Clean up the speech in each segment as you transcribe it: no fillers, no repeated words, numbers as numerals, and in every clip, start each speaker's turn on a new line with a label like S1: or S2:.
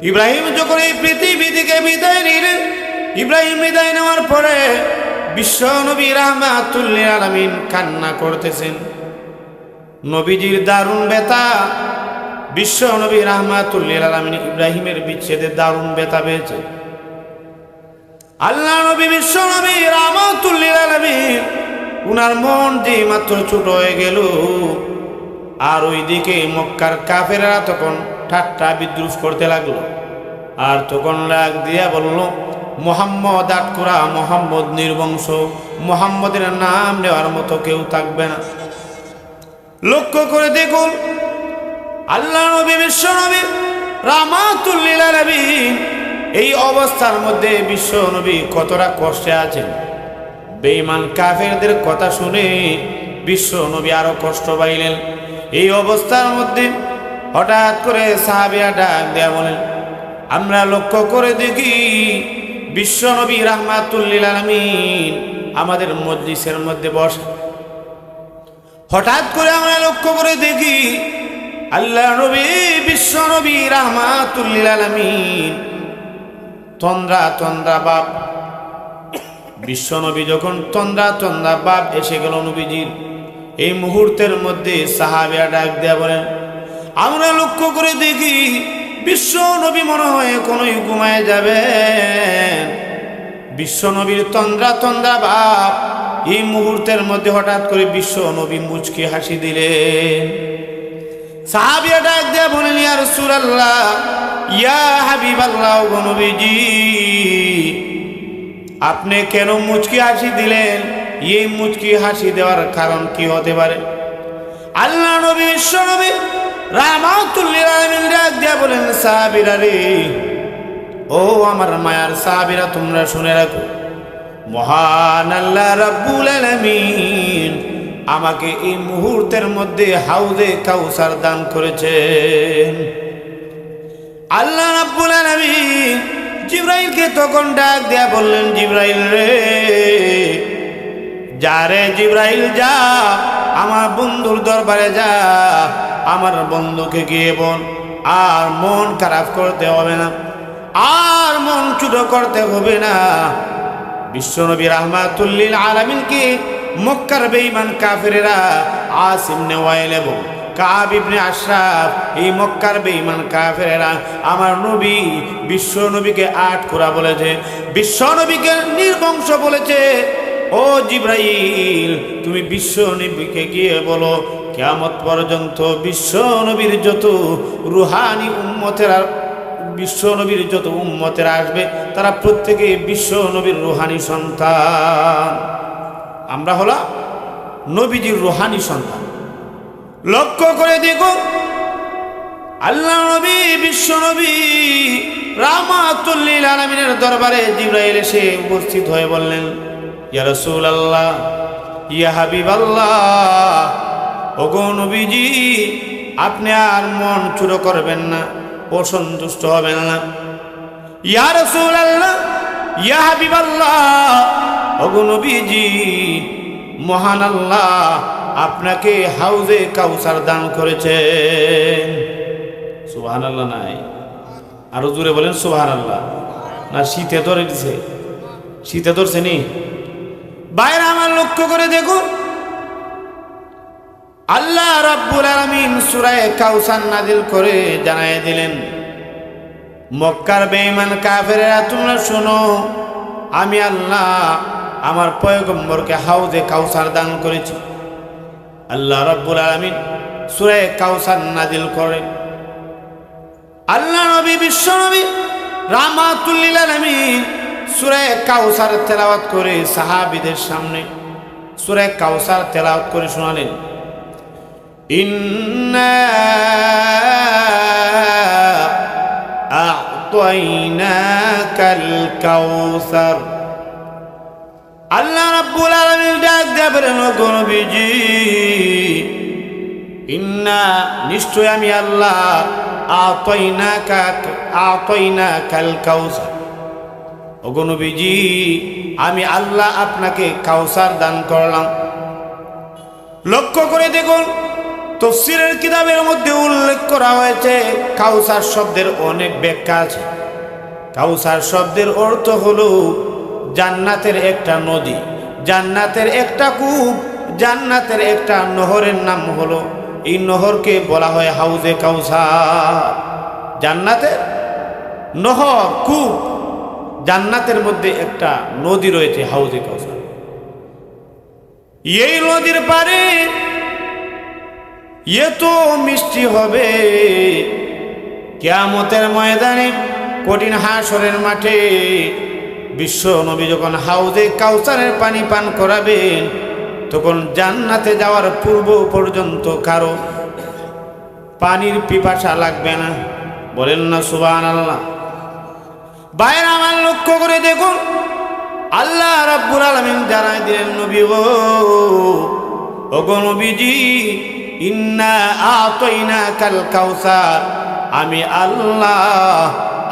S1: ইব্রাহিম যখন এই পৃথিবী থেকে বিদায় নিলেন, ইব্রাহিম বিদায় নেওয়ার পরে বিশ্ব নবী রাহমাতুল লিল আলামিন কান্না করতেছেন। নবীজির দারুণ ব্যথা, বিশ্ব নবী রাহমাতুল লিল আলামিন ইব্রাহিমের বিচ্ছেদে দারুণ ব্যথা পেয়েছে। আল্লাহ নবী বিশ্ব নবী রাহমাতুল লিল আলামিন উনার মন যে মাত্র ছোট হয়ে গেল, আর ওইদিকে মক্কার কাফেররা তখন ঠাট্টা বিদ্রুপ করতে লাগলো। আর তখন লাগ দিয়া বলল, মোহাম্মদ আটকুরা, মোহাম্মদ নির্বংশ, মোহাম্মদের নাম নেওয়ার মতো কেউ থাকবে না। লক্ষ্য করে দেখুন, আল্লাহ নবী বিশ্ব নবী রাহমাতুল লিল আলামিন এই অবস্থার মধ্যে বিশ্ব নবী কতটা কষ্টে আছেন। বেঈমান কাফেরদের কথা শুনে বিশ্ব নবী আরো কষ্ট পাইলেন। এই অবস্থার মধ্যে হঠাৎ করে সাহাবীরা ডাক দেয়া বলেন, আমরা লক্ষ্য করে দেখি বিশ্ব নবী রাহমাতুল লিল আলামিন আমাদের মজলিসের মধ্যে বসে। হঠাৎ করে আমরা লক্ষ্য করে দেখি আল্লাহ নবী বিশ্ব নবী রাহমাতুল লিল আলামিন তন্দ্রা তন্দ্রা বাপ। বিশ্ব নবী যখন তন্দ্রা তন্দ্রা বাপ এসে গেল নবীজির, এই মুহূর্তের মধ্যে সাহাবীরা ডাক দেয়া বলেন, আমরা লক্ষ্য করে দেখি বিশ্ব নবী মনে হয় কোনোই ঘুমায় যাবেন। বিশ্ব নবীর তন্দ্রা তন্দ্রা বাপ এই মুহূর্তের মধ্যে হঠাৎ করে বিশ্ব নবী মুচকি হাসি দিলেন। সাহাবীরা ডাক দেয়া বলেন, ইয়া রাসূলুল্লাহ, ইয়া হাবিবাল্লাহ, গো নবীজি আপনি কেন মুচকি হাসি দিলেন? এই মুচকি হাসি দেওয়ার কারণ কি হতে পারে? আল্লাহ নবী বিশ্ব নবী রাহমাতুল লিল আলামিন ডাক দেয়া বলেন, সাহাবীরা রে, ও আমার মায়ার সাহাবীরা, তোমরা শুনে রাখো, মহান আল্লাহ রাব্বুল আলামিন আমাকে এই মুহূর্তের মধ্যে হাউজে কাউসার দান করেছেন। আল্লাহ রাব্বুল আলামিন জিবরাইলকে তখন ডাক দেয়া বললেন, জিবরাইল রে, যা রে জিবরাইল যা, আমার বন্ধুর দরবারে যা, আমার বন্ধুকে গিয়ে বল আর মন খারাপ করতে হবে না, আর মন ছোট করতে হবে না। বিশ্বনবী রাহমাতুল লিল আলামিনকে মক্কার বেঈমান কাফেরেরা আসিম ইবনে ওয়াইল এবং কাব ইবনে আশরাফ, এই মক্কার বেঈমান কাফেরেরা আমার নবী বিশ্ব নবীকে আটকুরা বলেছে, বিশ্ব নবীকে নির্বংশ বলেছে। ও জিবরাইল, তুমি বিশ্ব নবীকে গিয়ে বলো কিয়ামত পর্যন্ত বিশ্ব নবীর যত রুহানি উম্মতেরা, বিশ্ব নবীর যত উম্মতেরা আসবে তারা প্রত্যেকে বিশ্ব নবীর রুহানি সন্তান। আমরা হলাম নবীজির রুহানি সন্তান। লক্ষ্য করে দেখো, আল্লাহ নবী বিশ্ব নবী রাহমাতুল লিল আলামিনের দরবারে জিবরাইল এসে উপস্থিত হয়ে বললেন, ইয়া রাসূলুল্লাহ, ইয়া হাবিবাল্লাহ, ওগো নবীজি আপনি আর মন ছোট করবেন না, অসন্তুষ্ট হবেন না। ইয়া রাসূলুল্লাহ, ইয়া হাবিবাল্লাহ, ওগো নবীজি মহান আল্লাহ আপনাকে হাউজে কাউসার দান করেছেন। সুবহানাল্লাহ নাই? আরো জোরে বলেন সুবহানাল্লাহ। না শীতে ধরে দিছে? শীতে ধরছে নি? বাইরে আমার লক্ষ্য করে দেখুন, আল্লাহ রাব্বুল আলামিন সূরা কাউসার নাযিল করে জানায় দিলেন, মক্কার বেঈমান কাফেররা তোমরা শোনো, আমি আল্লাহ আমার পয়গম্বরকে হাউজে কাউসার দান করেছি। আল্লাহ রাব্বুল আলামিন সূরা কাউসার নাযিল করেন। আল্লাহ নবী বিশ্ব নবী রাহমাতুল লিল আলামিন সূরা কাউসার তেলাওয়াত করে সাহাবীদের সামনে সূরা কাউসার তেলাওয়াত করে শোনালেন, ইন্না আ'তাইনাকাল কাউসার। আল্লাহ রাব্বুল আলামিন ডাক দিয়ে বলেন, ওগো নবীজি ইন্না নিশ্চয় আমি আল্লাহ আ'তাইনাকাল কাউসার, ওগো নবীজি আমি আল্লাহ আপনাকে কাউসার দান করলাম। লক্ষ্য করে দেখুন, তাফসীরের কিতাবের মধ্যে উল্লেখ করা হয়েছে কাউসার শব্দের অনেক ব্যাখ্যা আছে। কাউসার শব্দের অর্থ হলো জান্নাতের একটা নদী, জান্নাতের একটা কূপ, জান্নাতের একটা নহরের নাম হলো, এই নহরকে বলা হয় হাউজে কাউসার। জান্নাতের নহর, কূপ, জান্নাতের মধ্যে একটা নদী রয়েছে হাউজে কাউসার। এই নদীর পারে এত মিষ্টি হবে, কিয়ামতের ময়দানে কঠিন হাসরের মাঠে বিশ্ব নবী যখন হাউজে কাউসারের পানি পান করাবেন, তখন জান্নাতে যাওয়ার পূর্ব পর্যন্ত কারো পানির পিপাসা লাগবে না। বলেন না সুবহানাল্লাহ। বাইরে আমার লক্ষ্য করে দেখুন, আল্লাহ রাব্বুল আলামিন জানাই দিলেন, নবী ওগো নবীজি, ইন্না আতাইনাকাল কাউসার, আমি আল্লাহ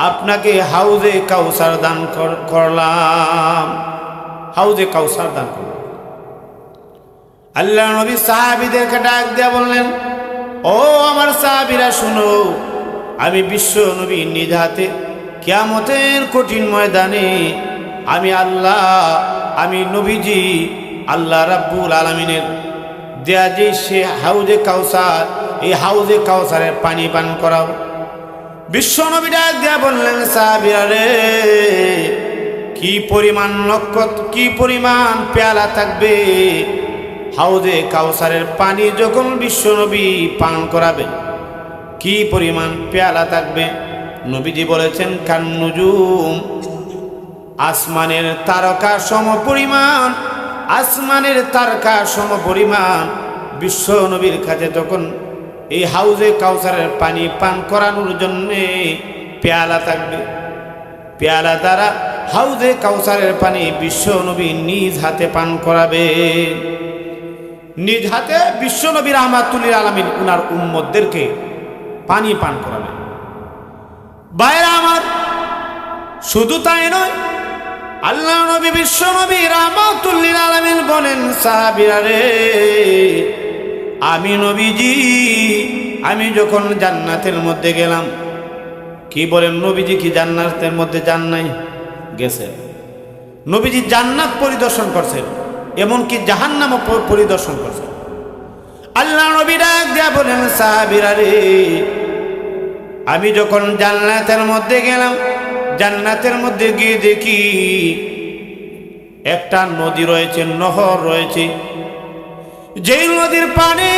S1: আপনাকে হাউজে কাউসার দান করলাম, হাউজে কাউসার দান করলাম। আল্লাহ নবী সাহাবীদেরকে ডাক দিয়া বললেন, ও আমার সাহাবীরা শুনো, আমি বিশ্ব নবী নিজ হাতে কিয়ামতের কঠিন ময়দানে আমি আল্লাহ, আমি নবীজি আল্লাহ রাব্বুল আলামিনের দেয়া যে সে হাউজে কাউসার, এই হাউজে কাউসারের পানি পান করাও। বিশ্ব নবী ডাক দিয়া বললেন, সাহাবীরা রে, কি পরিমাণ নক্ষত্র, কি পরিমাণ পেয়ালা থাকবে হাউজে কাউসারের পানি যখন বিশ্ব নবী পান করাবেন, কি পরিমাণ পেয়ালা থাকবে। নবীজি বলেছেন, কান্নুজুম, আসমানের তারকা সম পরিমাণ, আসমানের তারকা সম পরিমাণ বিশ্ব নবীর কাছে তখন এই হাউজে কাউসারের পানি পান করানোর জন্যে পেয়ালা থাকবে। পেয়ালা দ্বারা হাউজে কাউসারের পানি বিশ্ব নবী নিজ হাতে পান করাবে, নিজ হাতে বিশ্ব নবী রাহমাতুল লিল আলামিন উনার উম্মতদেরকে পানি পান করাবে। বাইরে আমার, শুধু তাই নয়, আল্লাহ নবী বিশ্ব নবী রাহমাতুল লিল আলামিন বলেন, সাহাবীরা রে, আমি নবীজি আমি যখন জান্নাতের মধ্যে গেলাম, কি বলেন নবীজি কি জান্নাতের মধ্যে যান নাই? গেছেন। নবীজি জান্নাত পরিদর্শন করছেন, এমনকি জাহান্নামও পরিদর্শন করছেন। আল্লাহ নবী ডাক দিয়া বলেন, সাহাবীরা রে, আমি যখন জান্নাতের মধ্যে গেলাম, জান্নাতের মধ্যে গিয়ে দেখি একটা নদী রয়েছে, নহর রয়েছে, যেই নদীর পানি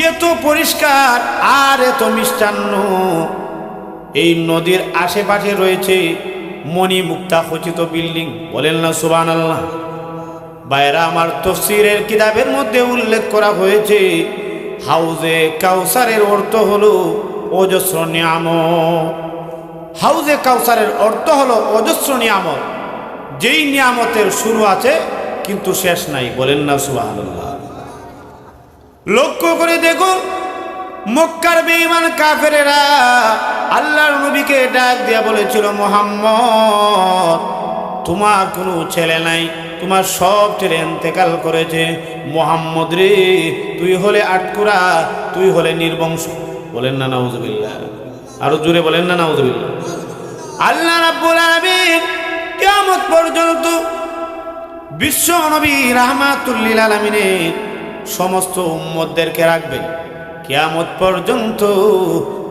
S1: এত পরিষ্কার আর এত মিষ্টান্ন, এই নদীর আশেপাশে রয়েছে মণি মুক্তা খচিত বিল্ডিং। বলেন না সুবহানাল্লাহ। বাইরা আমার, তাফসীরের কিতাবের মধ্যে উল্লেখ করা হয়েছে হাউজে কাউসারের অর্থ হলো অজস্র নিয়ামত। হাউজে কাউসারের অর্থ হলো অজস্র নিয়ামত, যেই নিয়ামতের শুরু আছে কিন্তু শেষ নাই। বলেন না সুবহানাল্লাহ। লক্ষ্য করে দেখুন, মক্কার বেঈমান কাফেরেরা আল্লাহর নবীকে ডাক দিয়া বলেছিল, মুহাম্মদ, তোমার কোনো ছেলে নাই, তোমার সব ছেলে ইন্তেকাল করেছে। মুহাম্মদ রে, তুই হলে আটকুরা, তুই হলে নির্বংশ। বলেন না নাউজুবিল্লাহ। আরো জোরে বলেন না নাউজুবিল্লাহ। আল্লাহ রাব্বুল আলামিন কিয়ামত পর্যন্ত বিশ্ব নবী রাহমাতুল লিল আলামিনের সমস্ত উম্মতদেরকে রাখবেন। কিয়ামত পর্যন্ত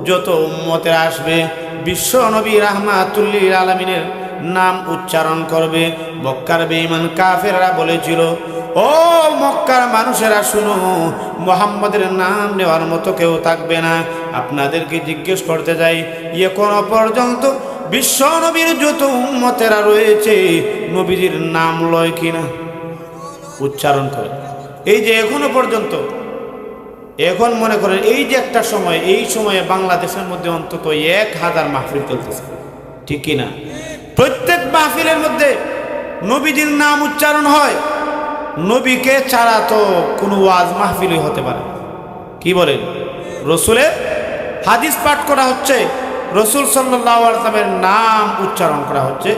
S1: যত উম্মতের আসবে, বিশ্ব নবী রাহমাতুল লিল আলামিনের নাম উচ্চারণ করবে। মক্কার বেঈমান কাফেররা বলেছিল, ও মক্কার মানুষেরা শুনো, মুহাম্মদের নাম নেওয়ার মতো কেউ থাকবে না। আপনাদেরকে জিজ্ঞেস করতে যাই, এখনো পর্যন্ত বিশ্ব নবীর যত উম্মতেরা রয়েছে নবীজির নাম লয় কিনা, উচ্চারণ করে? এই যে এখনো পর্যন্ত, এখন মনে করেন এই যে একটা সময়, এই সময়ে বাংলাদেশের মধ্যে অন্তত 1000 মাহফিল চলতেছে, ঠিক কিনা? প্রত্যেক মাহফিলের মধ্যে নবীজির নাম উচ্চারণ হয়। নবীকে ছাড়া তো কোনো ওয়াজ মাহফিলই হতে পারে না। কি বলেন? রসুলের হাদিস পাঠ করা হচ্ছে, রসুল সাল্লাল্লাহু আলাইহি ওয়াসাল্লামের নাম উচ্চারণ করা হচ্ছে,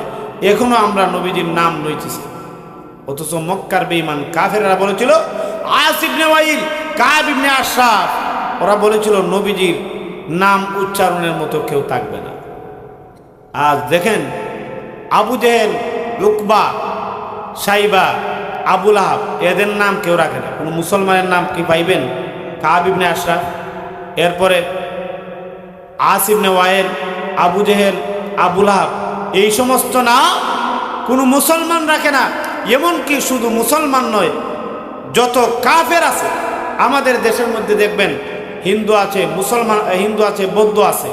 S1: এখনো আমরা নবীজির নাম লইতেছি। অথচ মক্কার বেঈমান কাফেররা বলেছিল, আস ইবনে ওয়াইল, কাব ইবনে আশরাফ, ওরা বলেছিল নবীজির নাম উচ্চারণের মতো কেউ থাকবে না। আজ দেখেন আবু জেহেল, উকবা, সাইবা, আবু লাহাব এদের নাম কেউ রাখে না। কোনো মুসলমানের নাম কি পাইবেন? কাব ইবনে আশরাফ, এরপরে আস ইবনে ওয়াইল, আবু জেহেল, আবু লাহাব, এই সমস্ত নাম কোনো মুসলমান রাখে না। এমনকি শুধু মুসলমান নয়, যত কাফের আছে আমাদের দেশের মধ্যে দেখবেন, হিন্দু আছে, মুসলমান হিন্দু আছে, বৌদ্ধ আছে,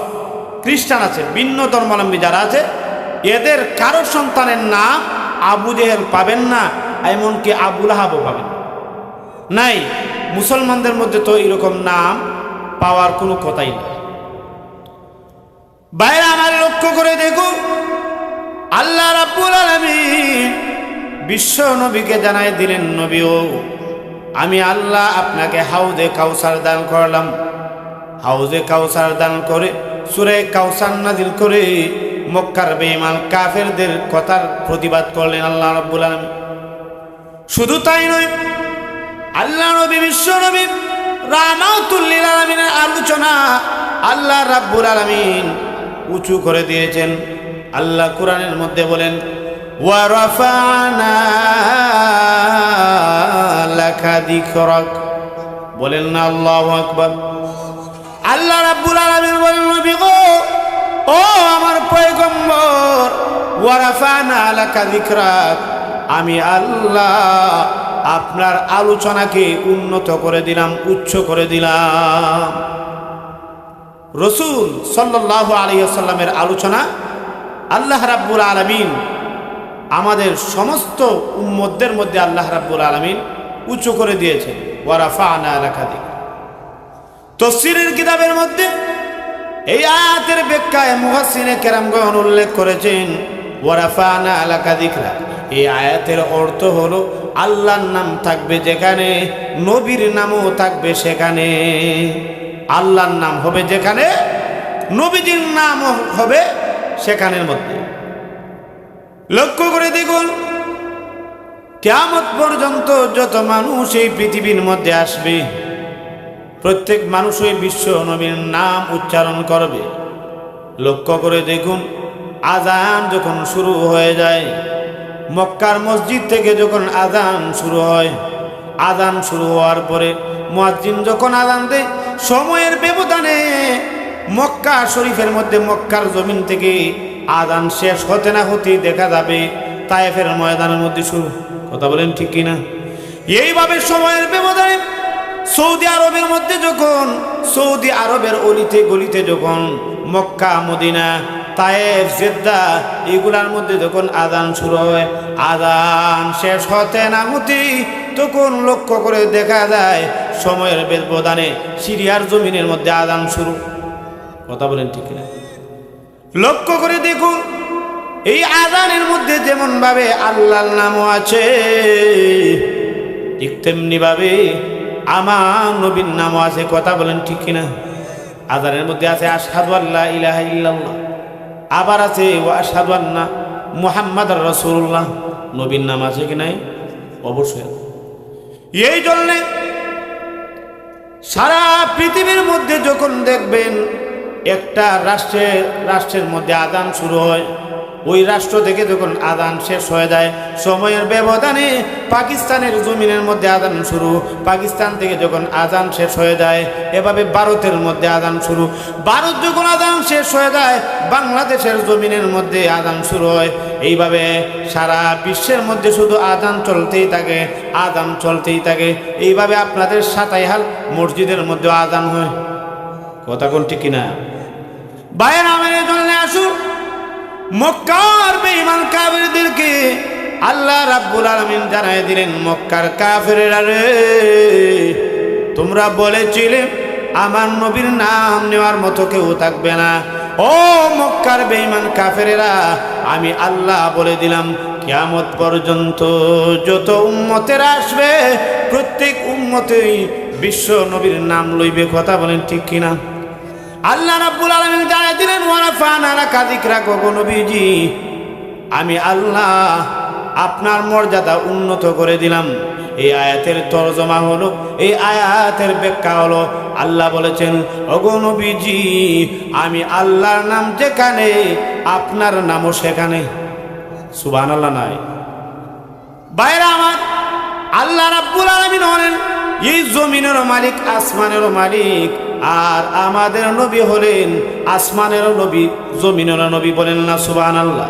S1: খ্রিস্টান আছে, ভিন্ন ধর্মাবলম্বী যারা আছে, এদের কারো সন্তানের নাম আবু জেহেল পাবেন না, এমনকি আবু লাহাবও পাবেন নাই। মুসলমানদের মধ্যে তো এরকম নাম পাওয়ার কোনো কথাই নেই। বাইরে আমার লক্ষ্য করে দেখুন, আল্লাহ রাব্বুল আলামিন বিশ্ব নবীকে জানাই দিলেন, নবীও আমি আল্লাহ আপনাকে হাউজে কাউসার দান করলাম। হাউজে কাউসার দান করে সূরা কাউসার নাজিল করে মক্কার বেঈমান কাফেরদের কথার প্রতিবাদ করলেন আল্লাহ রাব্বুল আলামিন। শুধু তাই নয়, আল্লাহ নবী বিশ্ব নবী রাহমাতুল লিল আলামিনের আলোচনা আল্লাহ রাব্বুল আলামিন উঁচু করে দিয়েছেন। আল্লাহ কোরআনের মধ্যে বলেন, ওয়া রাফা'না লাকা যিকরাক, বলেন না আল্লাহু আকবার। আল্লাহ রাব্বুল আলামিন বলেন, নবী গো, ও আমার পয়গম্বর, ওয়া রাফা'না লাকা যিকরাক, আমি আল্লাহ আপনার আলোচনাকে উন্নত করে দিলাম, উচ্চ করে দিলাম। রাসূল সাল্লাল্লাহু আলাইহি ওয়াসাল্লামের আলোচনা আল্লাহ রাব্বুল আলামিন আমাদের সমস্ত উম্মতদের মধ্যে আল্লাহ রাব্বুল আলামিন উঁচু করে দিয়েছেন। ওয়া রাফা'না লাকা যিকরাক। তাফসীরের কিতাবের মধ্যে এই আয়াতের ব্যাখ্যায় মুফাসসিরে কেরামগণ উল্লেখ করেছেন, ওয়া রাফা'না লাকা যিকরাক, এই আয়াতের অর্থ হলো আল্লাহর নাম থাকবে যেখানে, নবীর নামও থাকবে সেখানে। আল্লাহর নাম হবে যেখানে, নবীজির নাম হবে সেখানের মধ্যে। লক্ষ্য করে দেখুন, কিয়ামত পর্যন্ত যত মানুষ এই পৃথিবীর মধ্যে আসবে, প্রত্যেক মানুষই বিশ্ব নবীর নাম উচ্চারণ করবে। লক্ষ্য করে দেখুন, আযান যখন শুরু হয়ে যায়, মক্কার মসজিদ থেকে যখন আযান শুরু হয়, আযান শুরু হওয়ার পরে মুয়াজ্জিন যখন আযান দেয়, সময়ের ব্যবধানে মক্কা শরীফের মধ্যে, মক্কার জমিন থেকে আযান শেষ হতে না হতেই দেখা যাবে তায়েফের ময়দানের মধ্যে শুরু। কথা বলেন ঠিক কিনা? এইভাবে সময়ের ব্যবধানে সৌদি আরবের মধ্যে যখন, সৌদি আরবের অলিতে গলিতে যখন, মক্কা, মদিনা, তায়েফ, জেদ্দা এগুলার মধ্যে যখন আযান শুরু হয়, আযান শেষ হতে না হতেই তখন লক্ষ্য করে দেখা যায় সময়ের ব্যবধানে সিরিয়ার জমিনের মধ্যে আযান শুরু। কথা বলেন ঠিক কিনা? লক্ষ্য করে দেখুন, এই আযানের মধ্যে যেমন ভাবে আল্লাহর নামও আছে, ঠিক তেমনি ভাবে আমার নবীর নামও আছে। কথা বলেন ঠিক কিনা? আযানের মধ্যে আছে আশহাদু আল্লা ইলাহা ইল্লাল্লাহ, আবার আছে ওয়া আশহাদু আন্না মুহাম্মাদুর রাসূলুল্লাহ। নবীর নাম আছে কি নাই? অবশ্যই। এই জন্য সারা পৃথিবীর মধ্যে যখন দেখবেন একটা রাষ্ট্রের মধ্যে আযান শুরু হয়, ওই রাষ্ট্র থেকে যখন আযান শেষ হয়ে যায়, সময়ের ব্যবধানে পাকিস্তানের জমিনের মধ্যে আযান শুরু, পাকিস্তান থেকে যখন আযান শেষ হয়ে যায়, এভাবে ভারতের মধ্যে আযান শুরু, ভারত যখন আযান শেষ হয়ে যায়, বাংলাদেশের জমিনের মধ্যে আযান শুরু হয়। এইভাবে সারা বিশ্বের মধ্যে শুধু আযান চলতেই থাকে, আযান চলতেই থাকে। এইভাবে আপনাদের সাতাইহাল মসজিদের মধ্যে আযান হয়। কথা কোন ঠিক কিনা? বাইরে আমাদের জন্য আসুন, মক্কার বেঈমান কাফেরদেরকে আল্লাহ রাব্বুল আলামিন জানাই দিলেন, মক্কার কাফেররা রে, তোমরা বলেছিলে আমার নবীর নাম নেওয়ার মতো কেউ থাকবে না। ও মক্কার বেঈমান কাফেররা, আমি আল্লাহ বলে দিলাম, কিয়ামত পর্যন্ত যত উম্মতেরা আসবে, প্রত্যেক উম্মতেই বিশ্ব নবীর নাম লইবে। কথা বলেন ঠিক কিনা? আল্লাহ রাব্বুল আলামিন জানাই দিলেন, ওয়া রাফা'না লাকা যিকরাক, ওগো নবীজি, আমি আল্লাহ আপনার মর্যাদা উন্নত করে দিলাম। এই আয়াতের তরজমা হলো, এই আয়াতের ব্যাখ্যা হলো, আল্লাহ বলেছেন, ওগো নবীজি, আমি আল্লাহর নাম যেখানে আপনার নামও সেখানে। সুবহানাল্লাহ নাই? বাইরে আমার আল্লাহ রাব্বুল আলামিন হলেন এই জমিনেরও মালিক, আসমানেরও মালিক, আর আমাদের নবী হলেন আসমানেরও নবী, জমিনেরও নবী। বলেন না সুবহানাল্লাহ?